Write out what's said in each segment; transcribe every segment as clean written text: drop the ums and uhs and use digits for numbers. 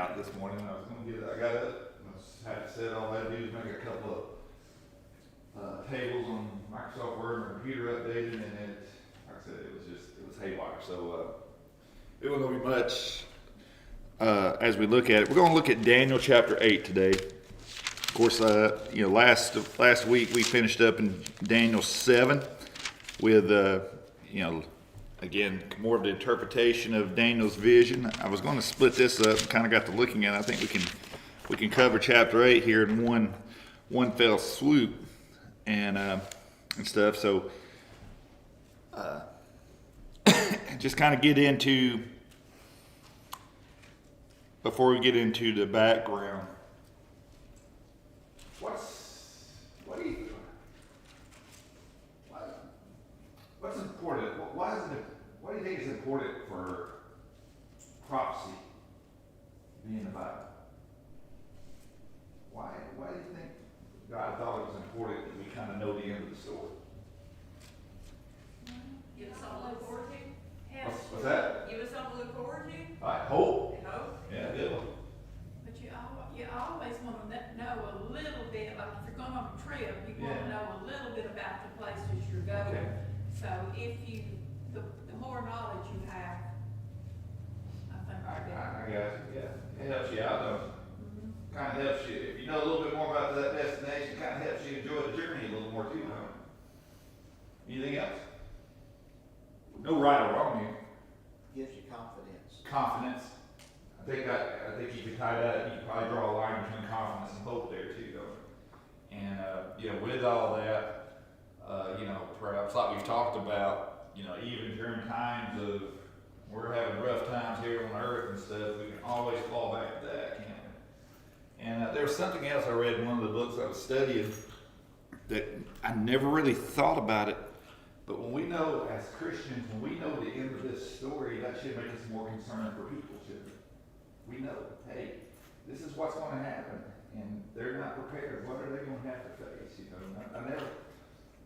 out this morning. I got up. I had to set all I had to do is make a couple of tables on Microsoft Word. My computer updated, and like I said, it was haywire. So it wasn't gonna be much as we look at it. We're gonna look at Daniel chapter 8 today. Of course, last week we finished up in Daniel 7 with again, more of the interpretation of Daniel's vision. I was going to split this up, kind of got to looking at it. I think we can cover chapter 8 here in one fell swoop and stuff. So just kind of get into, before we get into the background, what's important? Why do you think it's important for prophecy to be in the Bible? Why do you think God thought it was important that we kind of know the end of the story? Give us something to look forward to. What's that? Give us something to look forward to. I hope. Hope. Yeah, good one. But you always want to know a little bit, like if you're going on a trip, you want to know a little bit about the places you're going. Okay. So the more knowledge you have, I think I the got better. you. Yeah, it helps you out, though. Mhm. Kind of helps you. If you know a little bit more about that destination, kind of helps you enjoy the journey a little more too, huh? Anything else? No right or wrong here. Gives you confidence. Confidence. I think you could tie that. You could probably draw a line between confidence and hope there too, don't you? And with all that, perhaps like we've talked about, even during times of we're having rough times here on earth and stuff, we can always fall back to that, can't we? And there was something else I read in one of the books I was studying that I never really thought about it. But when we know, as Christians, when we know the end of this story, that should make us more concerned for people, shouldn't it? We know, hey, this is what's going to happen, and they're not prepared. What are they going to have to face?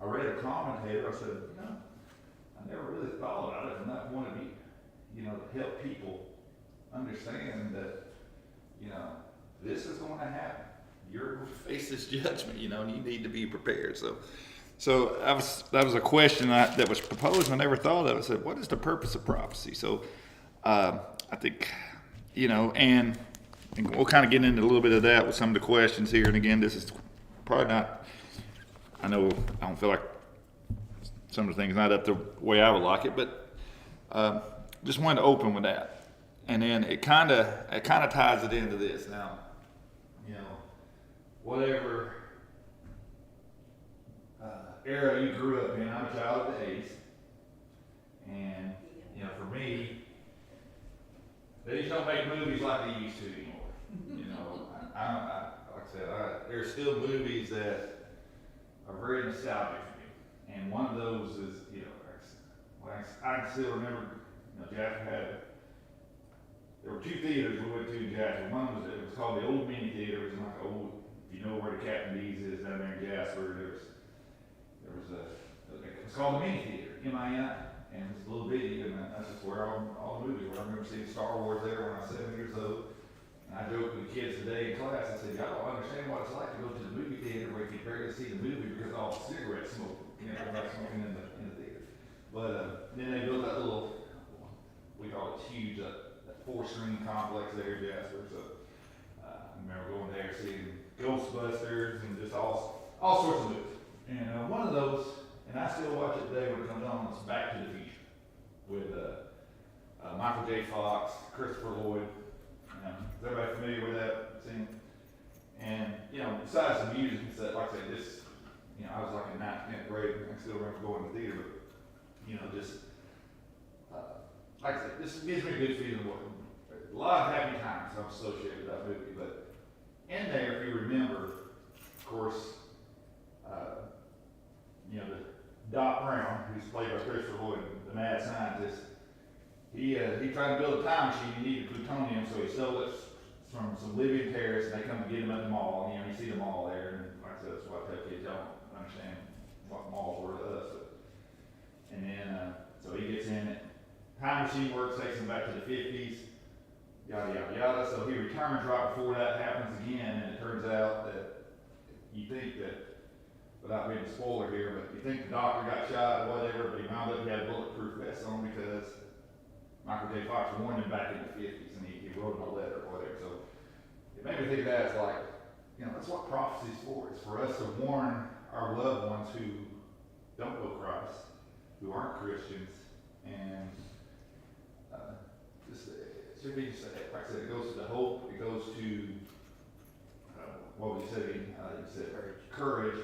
I read a commentator. I said, I never really thought about it from that point of view. To help people understand that, this is going to happen. You're going to face this judgment, and you need to be prepared. So that was a question that was proposed. I never thought of it. I said, what is the purpose of prophecy? So I think, and we'll kind of get into a little bit of that with some of the questions here. And again, this is probably not, I don't feel like some of the things not up the way I would like it, but just wanted to open with that. And then it kind of ties it into this. Now, whatever era you grew up in, I'm a child of the 80s, and for me, they just don't make movies like they used to anymore. Like I said, there's still movies that are very nostalgic for me, and one of those is, I can still remember, Jasper there were two theaters we went to in Jasper. One was, it was called the Old Mini Theater. It was like old, if you know where the Captain D's is down there in Jasper, it's called the Mini Theater, M-I-N, and it's a little bitty, and that's just where all the movies were. I remember seeing Star Wars there when I was 7 years old. And I joked with the kids today in class. I said, y'all don't understand what it's like to go to the movie theater where you can barely see the movie because of all the cigarette smoke. Everybody smoking in the theater. But then they built that little, we call it huge, that 4-screen complex there in Jasper. So I remember going there seeing Ghostbusters and just all sorts of movies. And one of those, and I still watch it today when it comes on, it's Back to the Future with Michael J. Fox, Christopher Lloyd. Is everybody familiar with that scene? And, besides the music and stuff, like I say, this, I was like in 9th, 10th grade, I still remember going to the theater, but, like I said, this gives me a good feeling. A lot of happy times I'm associated with that movie, but in there, if you remember, of course, the Doc Brown, who's played by Christopher Lloyd, the mad scientist, he tried to build a time machine. He needed plutonium, so he stole it from some living terrorists, and they come to get him at the mall. And, you see the mall there, and like I said, that's what I tell kids, y'all don't understand what malls were to us. And then, so he gets in it. Time machine works, takes him back to the 50s. yada, yada, yada. So he returns right before that happens again, and it turns out that you think that, without being a spoiler here, but you think the doctor got shot or whatever, but he wound up he had a bulletproof vest on because Michael J. Fox warned him back in the 50s, and he wrote him a letter or whatever. So it made me think of that as like, you know, that's what prophecy is for. It's for us to warn our loved ones who don't know Christ, who aren't Christians, and just it should be just like I said, it goes to the hope, it goes to what we said, you said courage,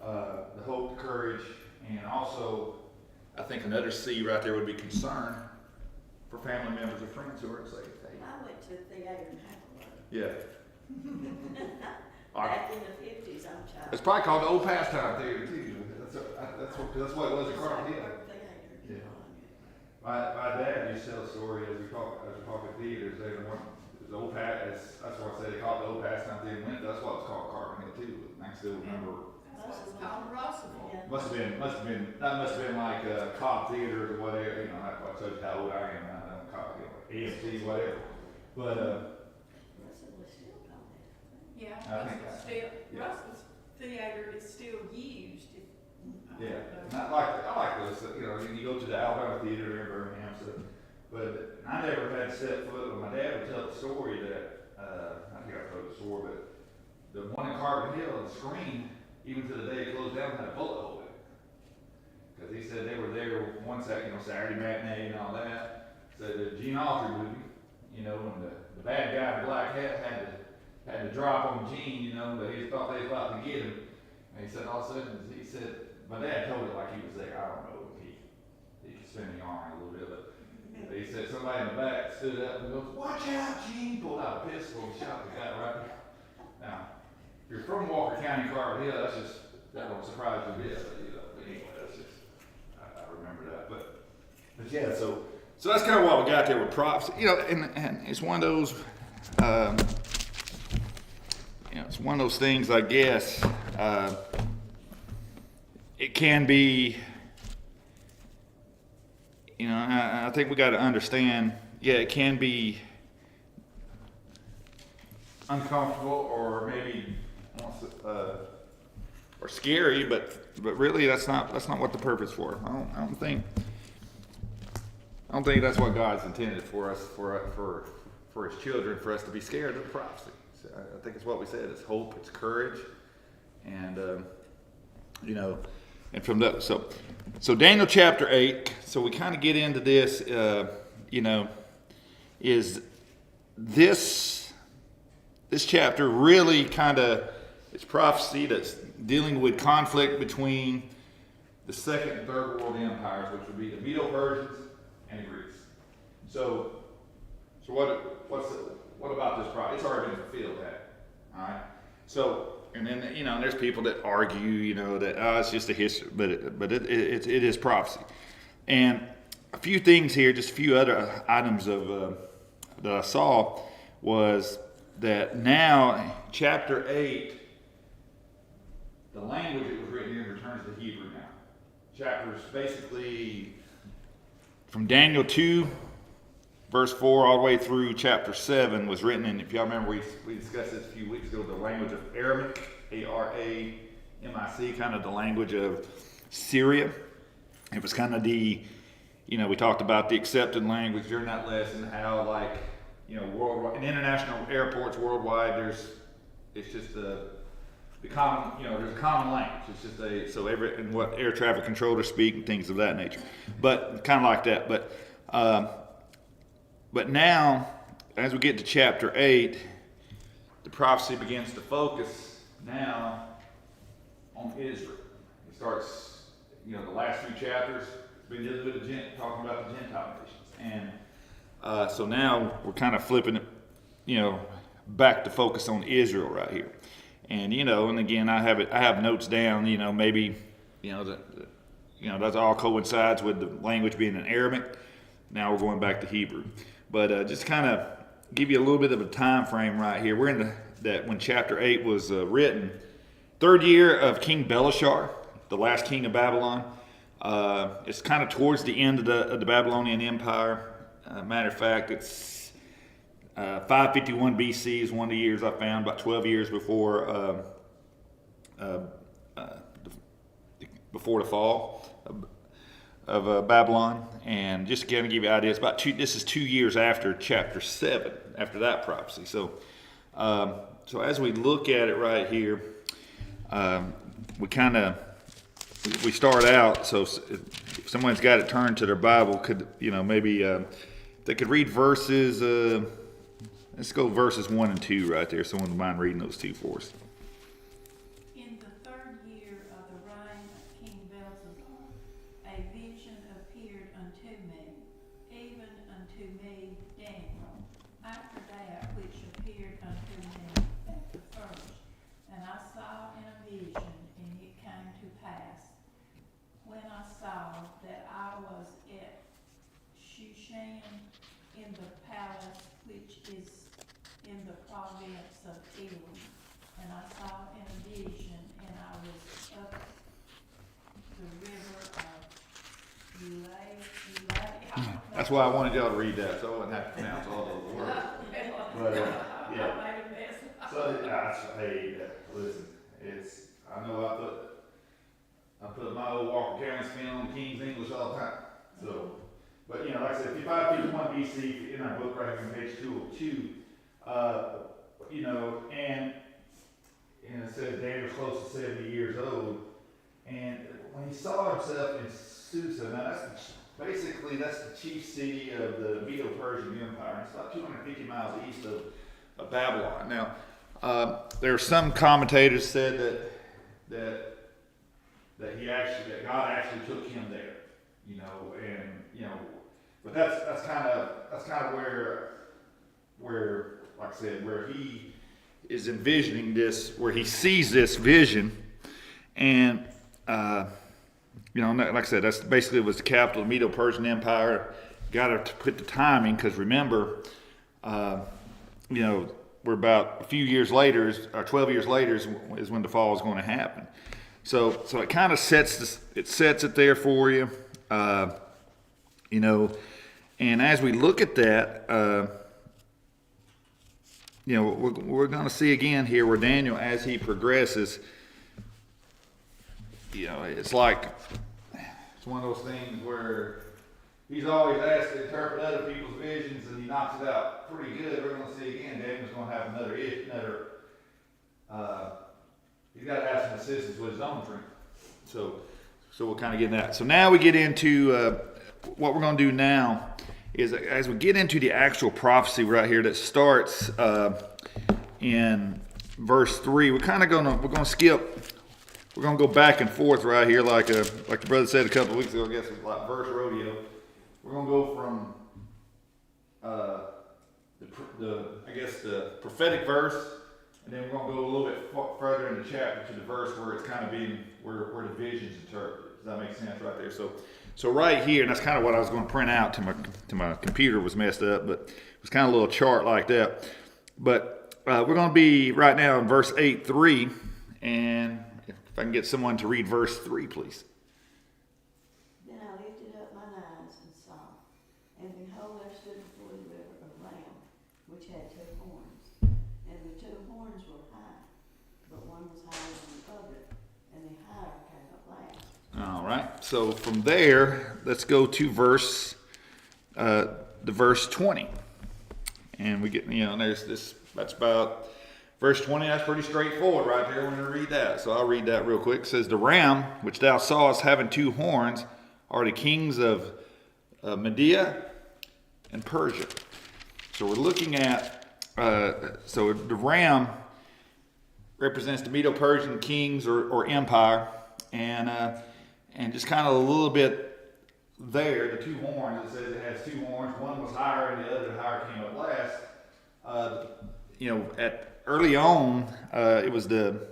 the hope, the courage, and also I think another C right there would be concern for family members or friends who are saved. I went to the theater in Hacklewood. Yeah. Back in the 50s, I'm child. It's probably called the Old Pastime Theater too. That's what it was at Carter Hill. Yeah. My dad used to tell a story as we talk theaters. The old that's why I say they call it the Old Pastime Theater. That's why it's called Carter Hill too. I can still remember. That's what it's called, Russell. Yeah. Must have been like Cobb Theater or whatever. You know, I told you how old I am. I don't call it AMC, whatever. But Russell was still called that. Yeah, I think Russell's that- still, yeah. Russell's theater is still used. yeah, and I like those. You know, you go to the Alabama Theater in Birmingham, so, but I never had set foot. But my dad would tell the story that I think I told the story, but the one in Carter Hill, the screen, even to the day it closed down, had a bullet hole in it. Because he said they were there one Saturday, Saturday matinee and all that. Said the Gene Autry movie, when the bad guy in the black hat had to drop on Gene, but he thought they was about to get him. And he said all of a sudden, he said, my dad told it like he was there. I don't know if he could spin the arm a little bit, but he said somebody in the back stood up and goes, "Watch out, Gene!" Pulled out a pistol and shot the guy right there. Now, if you're from Walker County, Carter Hill, that don't surprise you a bit, but anyway, that's just, I remember that. But yeah, so that's kind of what we got there with props, and it's one of those, it's one of those things, I guess, it can be, I think we got to understand, it can be uncomfortable or maybe or scary, but really that's not what the purpose is for. I don't think that's what God's intended for us, for His children, for us to be scared of the prophecy. So I think it's what we said. It's hope, it's courage, and and from that, so Daniel chapter 8. So we kind of get into this. Is this chapter really kind of, it's prophecy that's dealing with conflict between the second and third world empires, which would be the Medo-Persians and the Greeks. So what about this prophecy? It's already been fulfilled, all right. So, and then there's people that argue, that it's just a history, but it is prophecy. And a few things here, just a few other items of that I saw was that now chapter 8, the language it was written in returns to Hebrew now. Chapters basically from Daniel 2, verse 4, all the way through chapter 7 was written in, if y'all remember, we discussed this a few weeks ago, the language of Aramaic, Aramic, kind of the language of Syria. It was kind of the, we talked about the accepted language during that lesson, how worldwide, in international airports worldwide, it's just the common, there's a common language. It's just and what air traffic controllers speak and things of that nature. But kind of like that. But now, as we get to chapter 8, the prophecy begins to focus now on Israel. It starts, the last few chapters, it's been dealing with talking about the Gentile nations. And so now we're kind of flipping it, back to focus on Israel right here. And, and again, I have notes down, maybe, that all coincides with the language being in Aramaic. Now we're going back to Hebrew. But just kind of give you a little bit of a time frame right here. We're in that when chapter 8 was written, third year of King Belshazzar, the last king of Babylon. It's kind of towards the end of the Babylonian Empire. Matter of fact, it's 551 BC is one of the years I found, about 12 years before before the fall of Babylon. And just again to give you an idea, it's about this is 2 years after chapter 7, after that prophecy. So as we look at it right here, we start out. So if someone's got it turned to their Bible, could maybe they could read verses. Let's go verses 1 and 2 right there. Someone would mind reading those two for us. In the third year of the reign of King Belshazzar, a vision appeared unto me, even unto me, Daniel, after that which appeared unto me at the first. And I saw in a vision, and it came to pass, when I saw that I was at Shushan in the palace which is in the province of Elam. And I saw in a vision, and I was up the river of Ulai. That's why I wanted y'all to read that, so I wouldn't have to pronounce all those words. But yeah. So hey, listen, I know I put my old Walker County spin on King's English all the time. So, but like I said, 551 BC in our book right here on page 202, and it says Daniel's close to 70 years old, and when he saw himself in Susa, now that's the chief city of the Medo-Persian Empire. It's about 250 miles east of Babylon. Now, there are some commentators said that God actually took him there, but that's kind of where, like I said, where he is envisioning this, where he sees this vision, and like I said, that's basically was the capital of the Medo-Persian Empire. Got to put the timing, because remember, we're about a few years later, or 12 years later is when the fall is going to happen. So it kind of sets it there for you, and as we look at that, we're going to see again here where Daniel, as he progresses, it's one of those things where he's always asked to interpret other people's visions, and he knocks it out pretty good. We're going to see again, Daniel's going to have another he's got to have some assistance with his own dream. So we'll kind of get that. So now we get into what we're going to do now is, as we get into the actual prophecy right here that starts in verse 3, we're going to skip. We're going to go back and forth right here, like the brother said a couple of weeks ago. I guess it's like verse rodeo. We're going to go from the prophetic verse, and then we're going to go a little bit further in the chapter to the verse where it's kind of being where the vision's interpreted. Does that make sense right there? So right here, and that's kind of what I was going to print out to my computer was messed up, but it was kind of a little chart like that. But we're going to be right now in verse 8:3, and if I can get someone to read verse 3, please. Then I lifted up mine eyes and saw, and behold, there stood before the river a ram, which had 2 horns, and the 2 horns were high, but one was higher than the other, and the higher came up last. All right. So from there, let's go to verse 20, and we get there's this. That's about verse 20. That's pretty straightforward right there when you read that. So I'll read that real quick. It says, "The ram which thou sawest having 2 horns are the kings of Media and Persia." So we're looking at so the ram represents the Medo-Persian kings or empire, and just kind of a little bit there, the 2 horns. It says it has 2 horns. One was higher, and the other higher came up last. At early on, it was the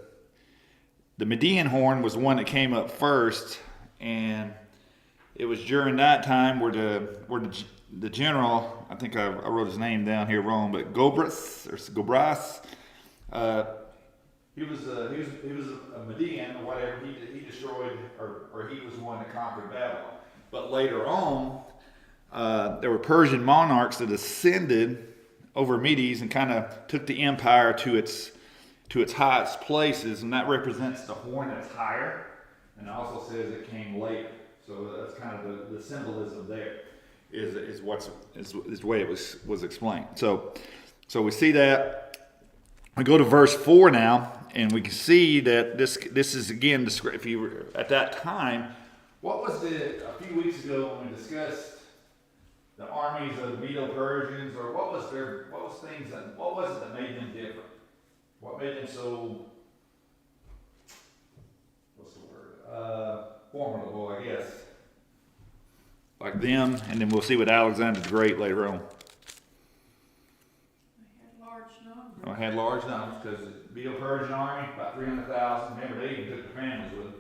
Median horn was the one that came up first, and it was during that time where the general, I think I wrote his name down here wrong, but Gobras, he was a Median or whatever. He destroyed, or he was the one that conquered Babylon. But later on, there were Persian monarchs that ascended Medes and kind of took the empire to its highest places, and that represents the horn that's higher, and it also says it came later. So that's kind of the symbolism there is the way it was explained. So we see that. We go to verse 4 now, and we can see that this is again, if you were at that time, what was a few weeks ago when we discussed the armies of the Medo-Persians, or what was it that made them different? What made them so, formidable, I guess? Like them, and then we'll see with Alexander the Great later on. They had large numbers. I had large numbers because the Medo-Persian army, about 300,000. Remember, they even took their families with them.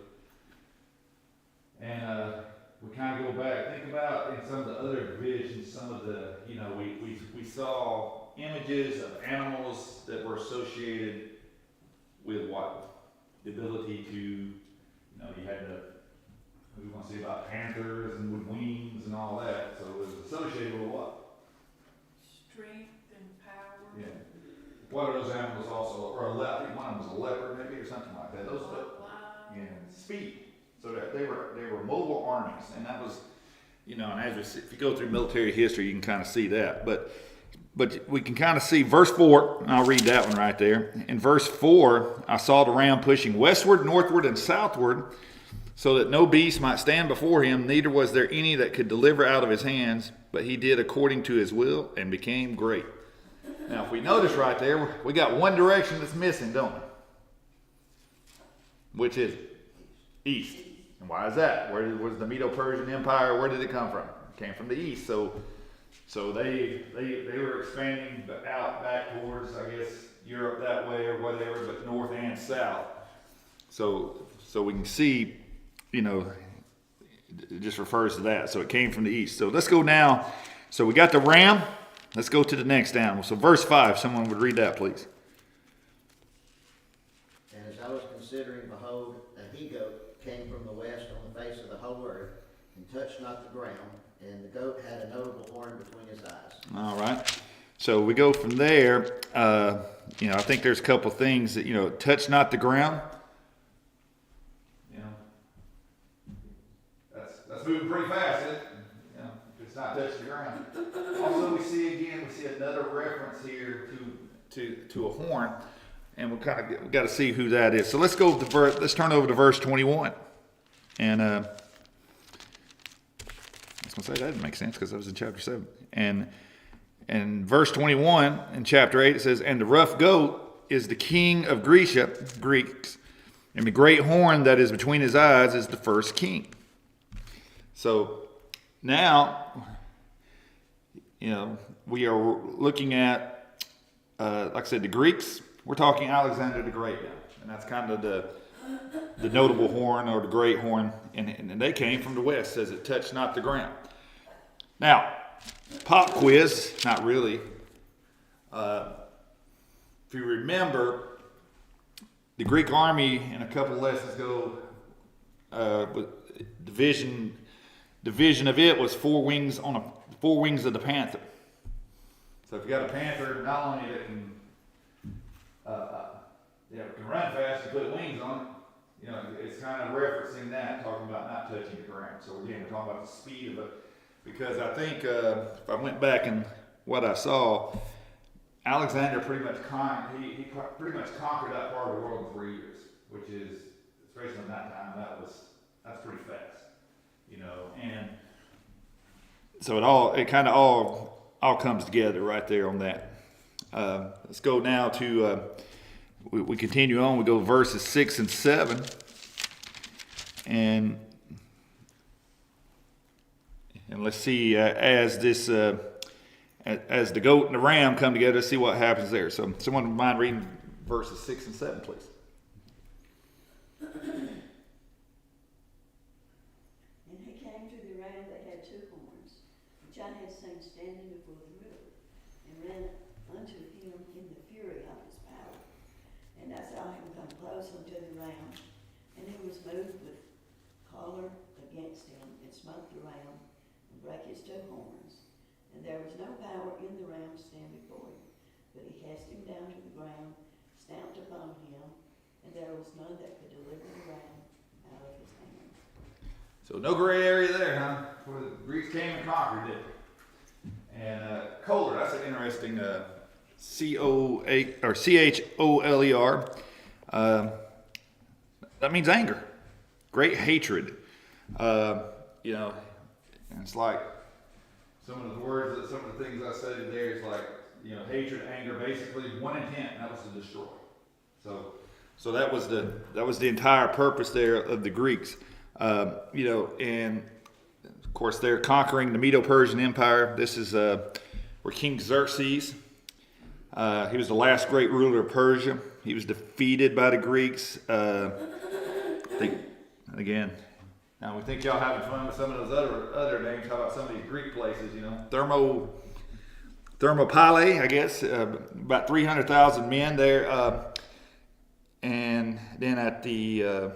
And we kind of go back, think about in some of the other divisions, some of the, we saw images of animals that were associated with what? The ability to, you had we want to say about panthers and with wings and all that. So it was associated with what? Strength and power. Yeah. What are those animals also? Or I think one of them was a leopard maybe or something like that. Those, Lion. speed. So that they were mobile armies, and that was, and as if you go through military history, you can kind of see that. But we can kind of see verse 4. I'll read that one right there. In verse 4, I saw the ram pushing westward, northward, and southward, so that no beast might stand before him. Neither was there any that could deliver out of his hands, but he did according to his will and became great. Now, if we notice right there, we got one direction that's missing, don't we? Which is east. And why is that? Where was the Medo-Persian Empire? Where did it come from? It came from the east. So they were expanding out back towards, I guess, Europe that way or whatever, but north and south. So we can see, it just refers to that. So it came from the east. So let's go now. So we got the ram. Let's go to the next animal. So verse 5, someone would read that, please. And as I was considering, behold, a he-goat came from the west on the face of the whole earth, and touched not the ground, and the goat had a notable horn between his eyes. All right. So we go from there. I think there's a couple things that, touch not the ground. That's moving pretty fast, isn't it? If it's not touching the ground. Also, we see another reference here to a horn, and we got to see who that is. So let's go to let's turn over to verse 21, and I was gonna say that didn't make sense because that was in chapter 7, and verse 21 in chapter 8 it says, "And the rough goat is the king of Greeks, and the great horn that is between his eyes is the first king." So now, we are looking at, like I said, the Greeks. We're talking Alexander the Great now, and that's kind of the notable horn or the great horn, and they came from the west. It says it touched not the ground. Now, pop quiz, not really. If you remember, the Greek army in a couple of lessons ago, division of it was four wings of the panther. So if you got a panther, not only that can run fast and put wings on it, it's kind of referencing that, talking about not touching the ground. So again, we're talking about the speed of it, because I think if I went back and what I saw, Alexander pretty much conquered that part of the world in 3 years, which is, especially in that time, that's pretty fast. And so it kind of all comes together right there on that. Let's go now to, we continue on, we go verses 6 and 7, and let's see, as the goat and the ram come together, let's see what happens there. So someone mind reading verses 6 and 7, please. I had seen standing before the river, and ran unto him in the fury of his power. And I saw him come close unto the ram, and he was moved with choler against him, and smote the ram, and brake his two horns. And And there was no power in the ram to stand before him, but he cast him down to the ground, stamped upon him, and there was none that could deliver the ram out of his hand. So no gray area there, huh? Where the Greeks came and conquered it. And choler, that's an interesting Choler. That means anger, great hatred. You know, and it's like some of the words, some of the things I studied there is like, you know, hatred, anger, basically one intent, and that was to destroy. So that was the entire purpose there of the Greeks. You know, and of course they're conquering the Medo-Persian Empire. This is where King Xerxes, he was the last great ruler of Persia. He was defeated by the Greeks. Again, now we think y'all having fun with some of those other names. How about some of these Greek places? You know, Thermopylae, I guess, about 300,000 men there, and then at the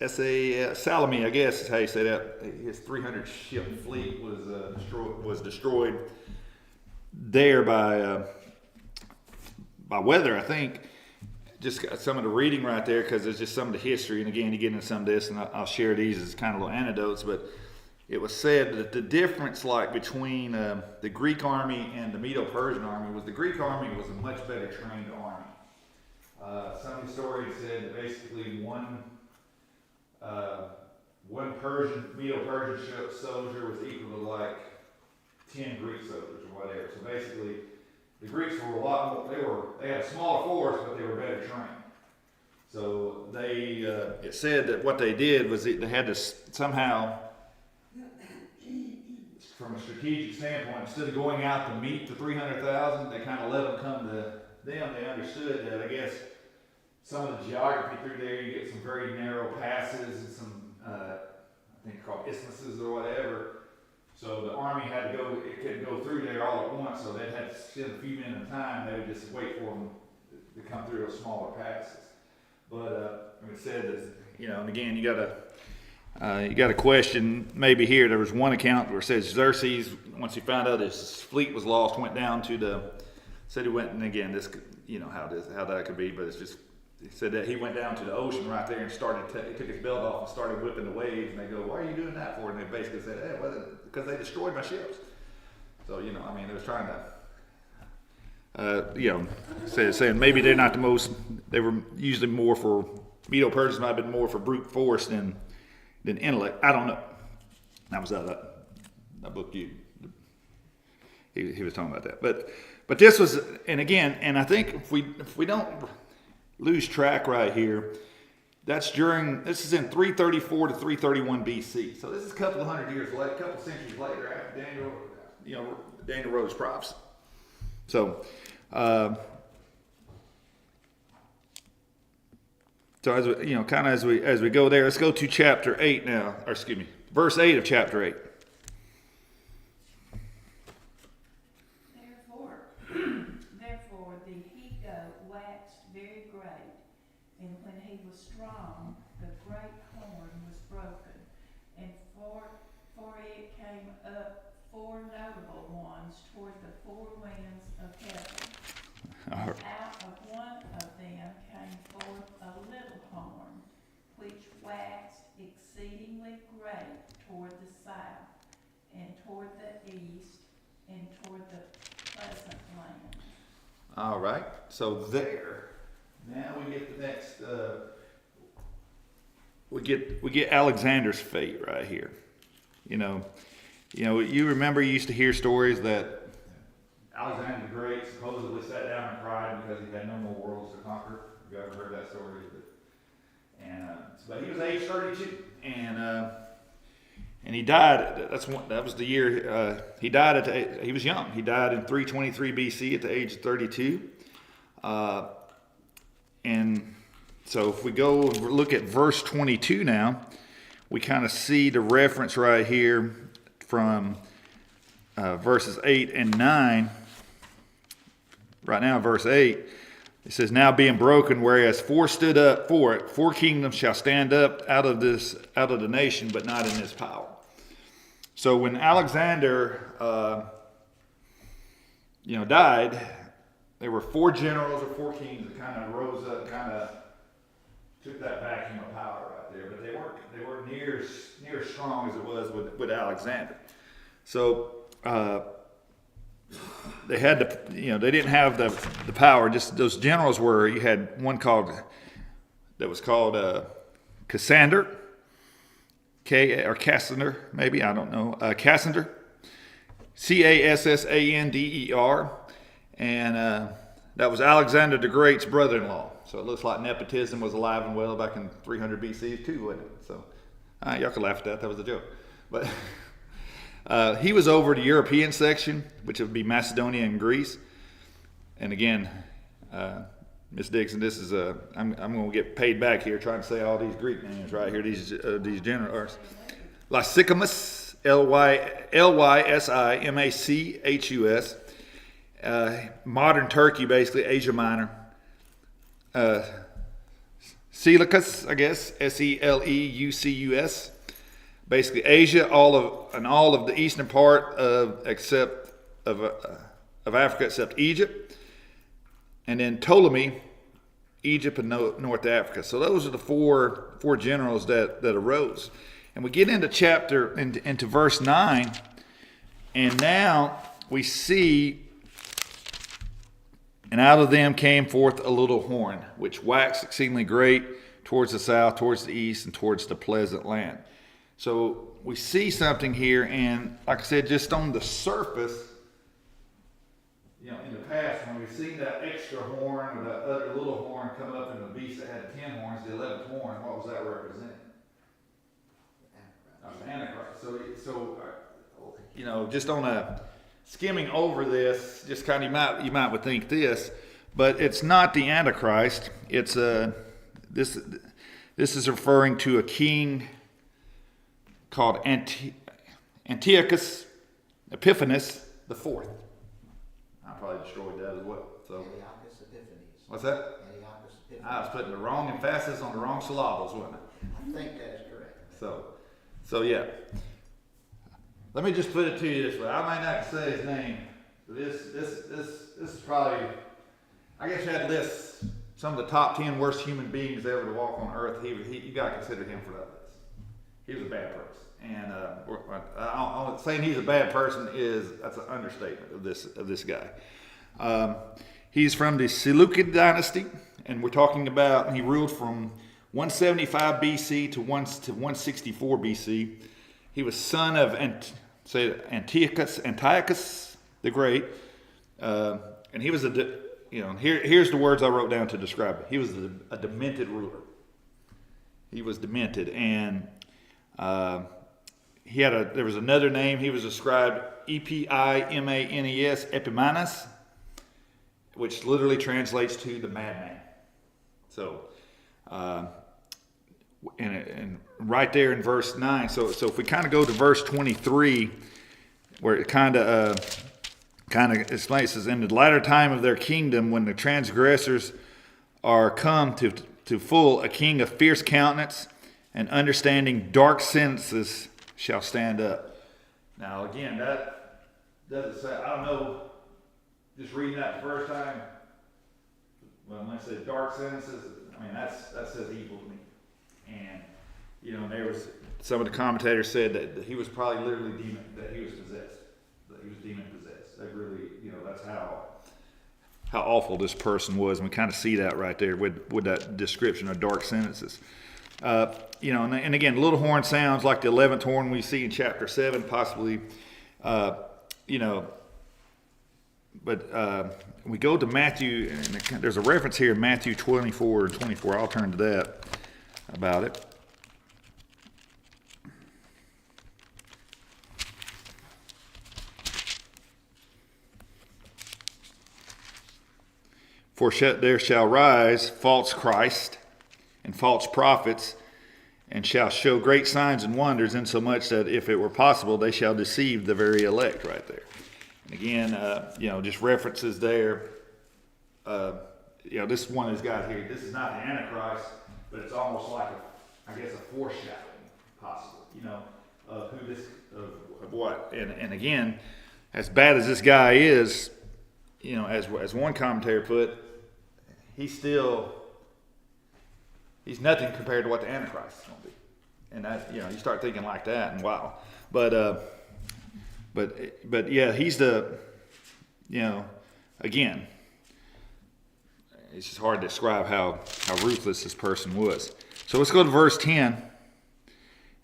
Salome, I guess is how you say that. His 300 ship fleet was destroyed there by weather, I think. Just got some of the reading right there because there's just some of the history. And again, you get into some of this, and I'll share these as kind of little anecdotes. But it was said that the difference, like between the Greek army and the Medo-Persian army, was the Greek army was a much better trained army. Some historians said that basically one Medo-Persian soldier was equal to like 10 Greek soldiers or whatever. So basically, the Greeks were a lot more, they had a smaller force, but they were better trained. So it said that what they did was they had to somehow, from a strategic standpoint, instead of going out to meet the 300,000, they kind of let them come to them. They understood that, I guess, some of the geography through there, you get some very narrow passes and some, I think called isthmuses or whatever. So the army had to go, it couldn't go through there all at once, so they'd have to spend a few minutes of time. They would just wait for them to come through those smaller passes. But it said that, you know, and again, you got to question maybe here. There was one account where it says Xerxes, once he found out his fleet was lost, went down to said he went, and again, this, you know, how that could be, but it's just, he said that he went down to the ocean right there and he took his belt off and started whipping the waves, and they go, "Why are you doing that for?" And they basically said, "Hey, well, because they destroyed my ships." So, you know, I mean, they was trying to, you know, saying maybe they're not the most, they were usually more for, Medo-Persians might have been more for brute force than intellect. I don't know. That was out of that book he was talking about that. But this was, and again, and I think if we don't lose track right here, this is in 334 to 331 BC. So this is a couple of hundred years later, a couple of centuries later after Daniel wrote his prophecy. So, as we, you know, kind of as we go there, let's go to chapter 8 now, or excuse me, verse 8 of chapter 8. Therefore the he-goat waxed very great, and when he was strong, the great horn was broken, and for it came up 4 notable ones toward the 4 winds of heaven. And out of one of them came forth a little horn, which waxed exceedingly great toward the south, and toward the east, and toward the pleasant land. All right. So there. Now we get the next. We get Alexander's fate right here. You know. You remember you used to hear stories that Alexander the Great supposedly sat down and cried because he had no more worlds to conquer. Have you ever heard that story? But he was age 32, and he died. That was the year he died. He was young. He died in 323 BC at the age of 32. And so if we go look at verse 22 now, we kind of see the reference right here from verses 8 and 9. Right now, verse 8, it says, "Now being broken, whereas 4 stood up for it, 4 kingdoms shall stand up out of the nation, but not in his power." So when Alexander, died, there were 4 generals or 4 kings that kind of rose up, kind of took that vacuum of power right there. But they weren't near as strong as it was with Alexander. So they had they didn't have the power. Just those generals were. You had one that was called Cassander. Cassander, maybe, I don't know. Cassander, Cassander, and that was Alexander the Great's brother-in-law. So it looks like nepotism was alive and well back in 300 BC too, wasn't it? So y'all can laugh at that. That was a joke. But he was over the European section, which would be Macedonia and Greece. And again, Miss Dixon, this is I'm going to get paid back here trying to say all these Greek names right here. These generals, Lysimachus, Lysimachus, modern Turkey, basically Asia Minor. Seleucus, I guess, Seleucus, basically Asia, all of the eastern part of Africa except Egypt. And then Ptolemy, Egypt and North Africa. So those are the four generals that arose. And we get into verse 9, and now we see, and out of them came forth a little horn, which waxed exceedingly great towards the south, towards the east, and towards the pleasant land. So we see something here, and like I said, just on the surface, in the past, when we've seen that extra horn or that other little horn come up in the beast that had 10 horns, the 11th horn, what was that representing? The Antichrist. So just on a skimming over this, just kind of you might would think this, but it's not the Antichrist. It's this is referring to a king called Antiochus Epiphanes the Fourth. I probably destroyed that as well. So Antiochus Epiphanes. What's that? Antiochus Epiphanes. I was putting the wrong emphasis on the wrong syllables, wasn't I? I think that is correct. So yeah. Let me just put it to you this way. I might not say his name, but this is probably, I guess, had lists some of the top 10 worst human beings ever to walk on earth. You got to consider him for that list. He was a bad person, and saying he's a bad person that's an understatement of this guy. He's from the Seleucid dynasty, and we're talking about he ruled from 175 BC to 164 BC. He was son of Antiochus the Great, and he was here's the words I wrote down to describe it. He was a demented ruler. He was demented, and there was another name. He was described Epimanes, Epimanes, which literally translates to the madman. So, and right there in verse 9. So if we kind of go to verse 23, where it kind of explains, it says, in the latter time of their kingdom, when the transgressors are come to full, a king of fierce countenance and understanding dark sentences shall stand up. Now again, that doesn't say, I don't know, just reading that the first time, when I said dark sentences, I mean, that says evil to me. And, there was, some of the commentators said that he was probably literally that he was possessed. That he was demon possessed. That really, that's how awful this person was. And we kind of see that right there with that description of dark sentences. And again, little horn sounds like the 11th horn we see in chapter 7, possibly, but we go to Matthew, and there's a reference here in Matthew 24 and 24. I'll turn to that about it. For there shall rise false Christ and false prophets, and shall show great signs and wonders, insomuch that if it were possible, they shall deceive the very elect. Right there. And again, just references there. This is one of these guys here. This is not the Antichrist, but it's almost like a foreshadowing, possibly, of what? And again, as bad as this guy is, you know, as one commentator put, he's nothing compared to what the Antichrist is going to be. And that, you know, you start thinking like that, and wow. But yeah, he's the, you know, again, it's just hard to describe how ruthless this person was. So let's go to verse 10.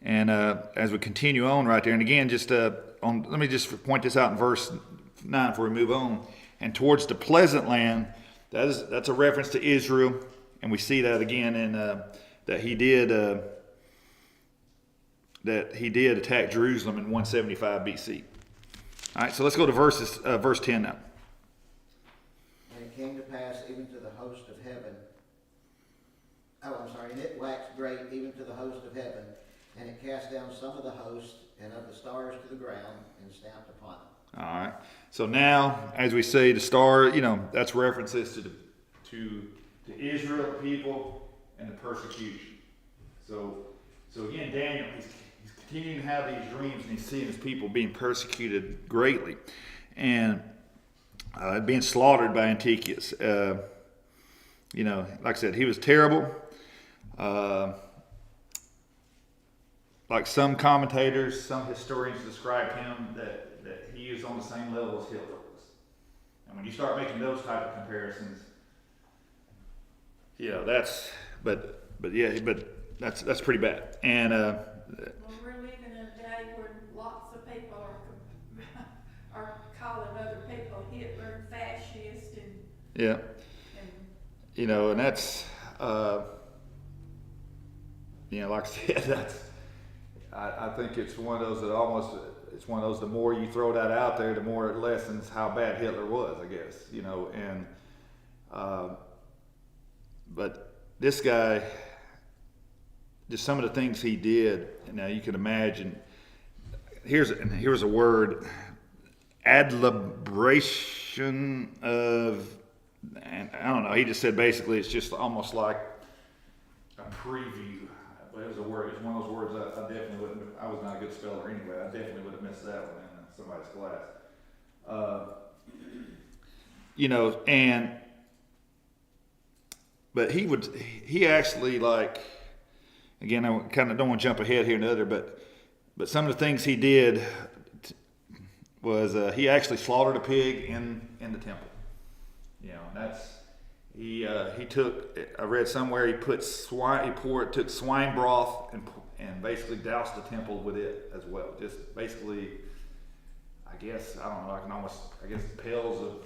And as we continue on right there, and again, let me just point this out in verse 9 before we move on. And towards the pleasant land, that's a reference to Israel, and we see that again in that he did attack Jerusalem in 175 BC. All right, so let's go to verse 10 now. And it came to pass even to the host of heaven. And it waxed great even to the host of heaven, and it cast down some of the host and of the stars to the ground, and stamped upon them. All right. So now, as we say, the star, you know, that's references to Israel, the people, and the persecution. So again, Daniel, he's continuing to have these dreams, and he's seeing his people being persecuted greatly, and being slaughtered by Antiochus. You know, like I said, he was terrible. Like some commentators, some historians describe him that he is on the same level as Hitler was. And when you start making those type of comparisons, yeah, that's pretty bad. And Well, we're living in a day where lots of people are calling other people Hitler and fascist and yeah, you know, and that's you know, like I said, I think it's one of those the more you throw that out there, the more it lessens how bad Hitler was, I guess, you know. And but this guy, just some of the things he did, now you can imagine. Here's a word: adlibration of, and I don't know. He just said basically it's just almost like a preview. But it was a word. It's one of those words I definitely wouldn't. I was not a good speller anyway. I definitely would have missed that one in somebody's class. You know, but he actually, like, again, I kind of don't want to jump ahead here and other, but some of the things he did was he actually slaughtered a pig in the temple. You know, that's. He took. I read somewhere he took swine broth and basically doused the temple with it as well. Just basically, I guess I don't know. Pails of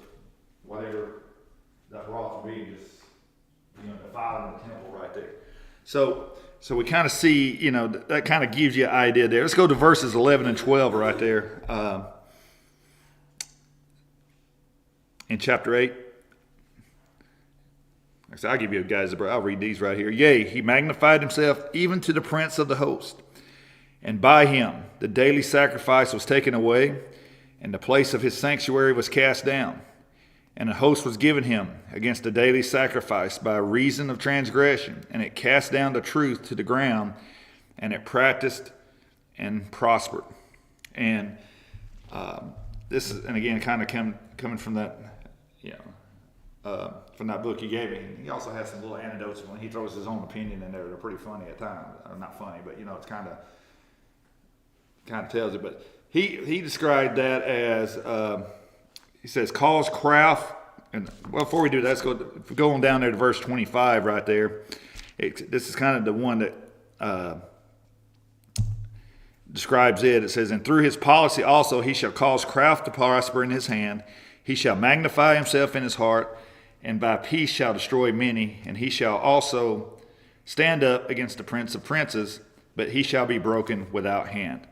whatever that broth would be, just, you know, defiling the temple right there. So we kind of see, you know, that kind of gives you an idea there. Let's go to verses 11 and 12 right there in chapter 8. So I'll give you guys, I'll read these right here. Yea, he magnified himself even to the prince of the host. And by him the daily sacrifice was taken away, and the place of his sanctuary was cast down. And a host was given him against the daily sacrifice by reason of transgression, and it cast down the truth to the ground, and it practiced and prospered. And this is, and again, kind of coming from that, you know, from that book he gave me. He also has some little anecdotes when he throws his own opinion in there. They're pretty funny at times. Or not funny, but, you know, it's kind of tells it. But he described that as he says, cause craft. And well, before we do that, let's go on down there to verse 25 right there. This is kind of the one that describes it. It says, and through his policy also he shall cause craft to prosper in his hand. He shall magnify himself in his heart, and by peace shall destroy many. And he shall also stand up against the prince of princes, but he shall be broken without hand.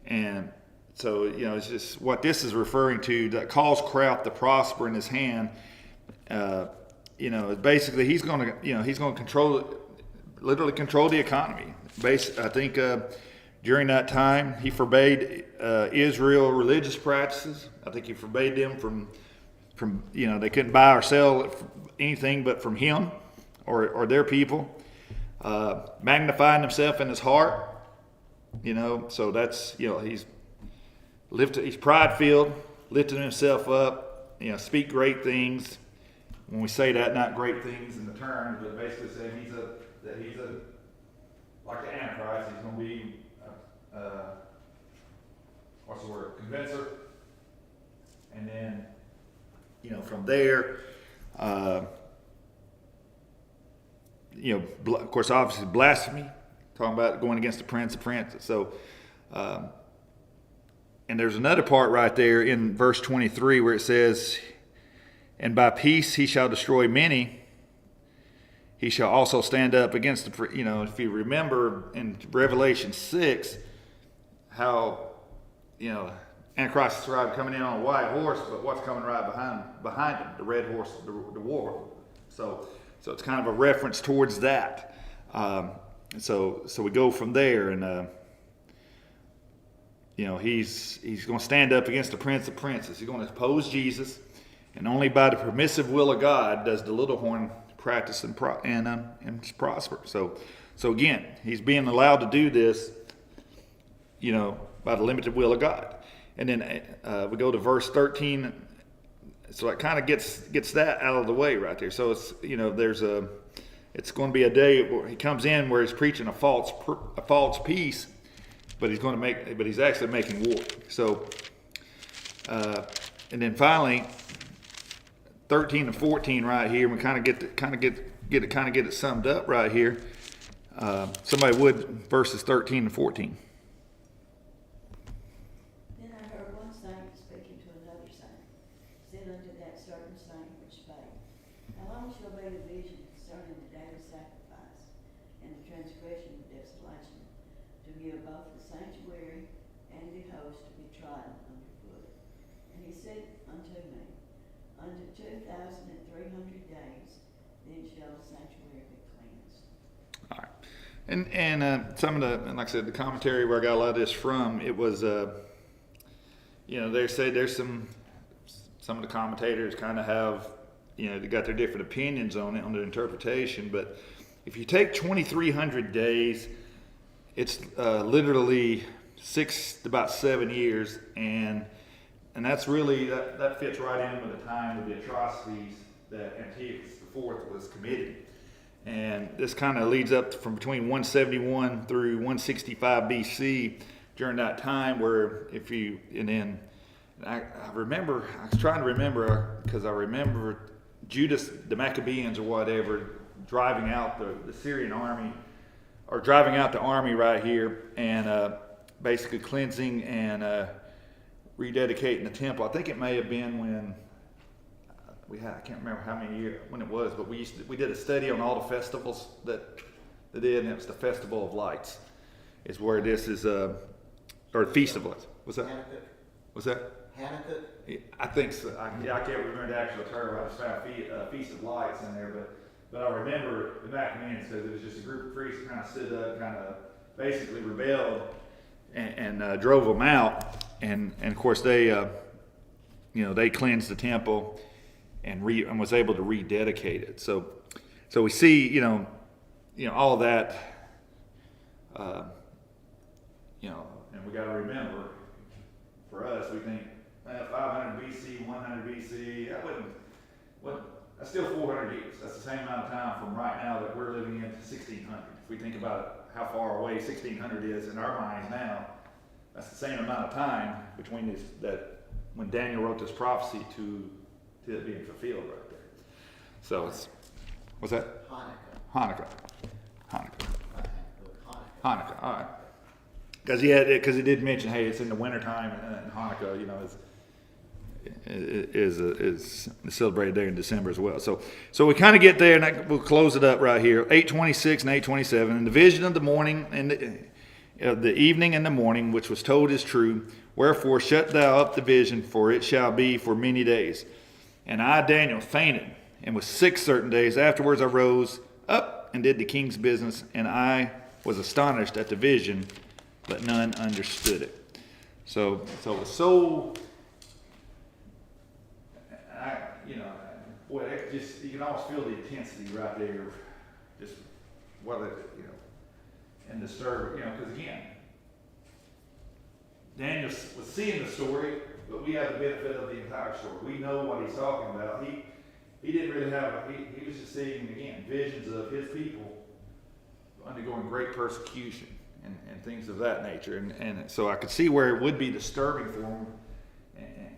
And so, you know, it's just what this is referring to, that cause craft to prosper in his hand. You know, basically he's going to literally control the economy. I think during that time he forbade Israel religious practices. I think he forbade them from you know, they couldn't buy or sell anything but from him or their people. Magnifying himself in his heart, you know, so that's, you know, he's he's pride-filled, lifting himself up, you know, speak great things. When we say that, not great things in the term, but basically saying he's like the Antichrist. He's going to be, what's the word, convincer. And then, you know, from there, you know, of course, obviously blasphemy, talking about going against the prince of princes. So, and there's another part right there in verse 23 where it says, and by peace he shall destroy many. He shall also stand up against the, you know, if you remember in Revelation 6, how, you know, Antichrist is right coming in on a white horse, but what's coming right behind him? The red horse, the war. So it's kind of a reference towards that. So we go from there, and you know, he's going to stand up against the Prince of Princes. He's going to oppose Jesus, and only by the permissive will of God does the little horn practice and prosper. So again, he's being allowed to do this, you know, by the limited will of God. And then we go to verse 13. So it kind of gets that out of the way right there. So it's, you know, it's going to be a day where he comes in where he's preaching a false peace, but he's actually making war. So, and then finally, 13 and 14 right here, we kind of get it summed up right here. Somebody would, verses 13 and 14. Then I heard one saint speaking to another saint, said unto that certain saint which spake, How long shall be the vision concerning the daily sacrifice, and the transgression of desolation, to give both the sanctuary and the host to be trodden underfoot? And he said unto me, Unto 2,300 days, then shall the sanctuary be cleansed. All right. And some of the, and like I said, the commentary where I got a lot of this from, it was, you know, they say there's some of the commentators kind of have, you know, they got their different opinions on it, on the interpretation. But if you take 2,300 days, it's literally about 7 years, and that's really, that fits right in with the time of the atrocities that Antiochus IV was committing. And this kind of leads up from between 171 through 165 BC during that time where I was trying to remember, because I remember Judas, the Maccabees or whatever, driving out the Syrian army, or driving out the army right here, and basically cleansing and rededicating the temple. I think it may have been when I can't remember how many years when it was, but we did a study on all the festivals that they did, and it was the Festival of Lights, is where this is, or the Feast of Lights. What's that? Hanukkah. What's that? Hanukkah. I think so. I can't remember the actual term. I just found Feast of Lights in there, but I remember the Maccabees because it was just a group of priests that kind of stood up, kind of basically rebelled, and drove them out, and of course they, they cleansed the temple and was able to rededicate it. So we see, all of that, and we got to remember, for us, we think 500 BC, 100 BC, that's still 400 years. That's the same amount of time from right now that we're living in to 1600. If we think about how far away 1600 is in our minds now, that's the same amount of time between that when Daniel wrote this prophecy to it being fulfilled right there. So what's that? Hanukkah. Hanukkah. All right. Because he did mention, hey, it's in the wintertime, and Hanukkah, is celebrated there in December as well. So we kind of get there, and we'll close it up right here. 8:26 and 8:27. And the vision of the morning and the evening and the morning, which was told, is true. Wherefore shut thou up the vision, for it shall be for many days. And I, Daniel, fainted and was sick certain days. Afterwards I rose up and did the king's business, and I was astonished at the vision, but none understood it. So it's so, you can almost feel the intensity right there, just and disturb, because again, Daniel was seeing the story, but we have the benefit of the entire story. We know what he's talking about. He didn't really he was just seeing, again, visions of his people undergoing great persecution and things of that nature. And so I could see where it would be disturbing for him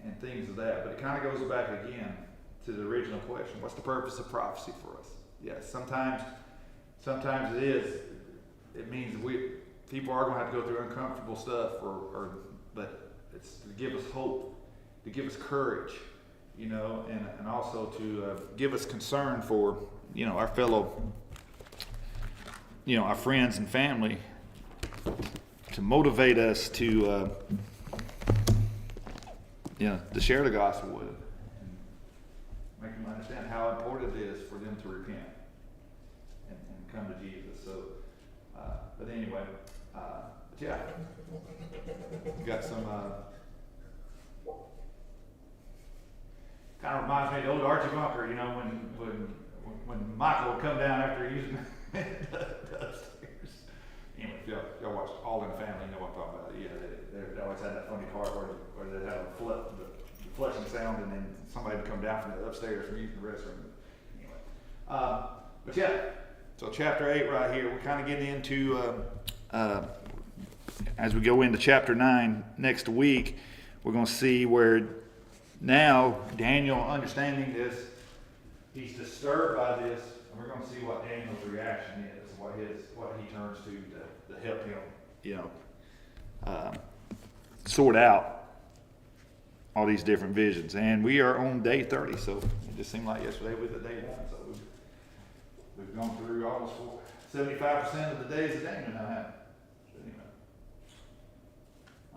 and things of that. But it kind of goes back again to the original question. What's the purpose of prophecy for us? Yes, sometimes it is. It means people are going to have to go through uncomfortable stuff, but it's to give us hope, to give us courage, and also to give us concern for, our fellow, our friends and family, to motivate us to, to share the gospel with them, and make them understand how important it is for them to repent and come to Jesus. So, but anyway, yeah, got some. Kind of reminds me of the old Archie Bunker, when Michael would come down after using the upstairs. Anyway, if y'all watch All in the Family, you know what I'm talking about. Yeah, they always had that funny part where they'd have the flushing sound, and then somebody would come down from the upstairs from using the restroom. Anyway, but yeah, so chapter 8 right here, we're kind of getting into, as we go into chapter 9 next week, we're going to see where now Daniel, understanding this, he's disturbed by this, and we're going to see what Daniel's reaction is, what he turns to help him, sort out all these different visions. And we are on day 30, so it just seemed like yesterday was the day 1. So we've gone through almost 75% of the days of Daniel now, haven't we? So anyway.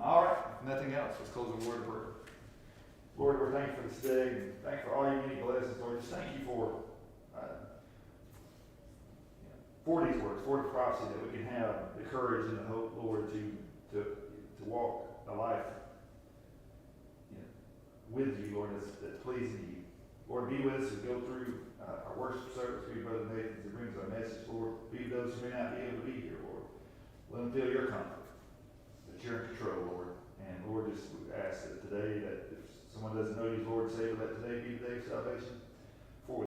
All right, if nothing else, let's close with a word of prayer. Lord, we're thankful for this day, and thankful for all your many blessings. Lord, just thank you for these words, for the prophecy, that we can have the courage and the hope, Lord, to walk a life with you, Lord, that's pleasing to you. Lord, be with us as we go through our worship service. Be with Brother Nathan as he brings our message, Lord. Be with those who may not be able to be here, Lord. Let them feel your comfort, that you're in control, Lord. And Lord, just ask that today, that if someone doesn't know you, Lord, say, let today be the day of salvation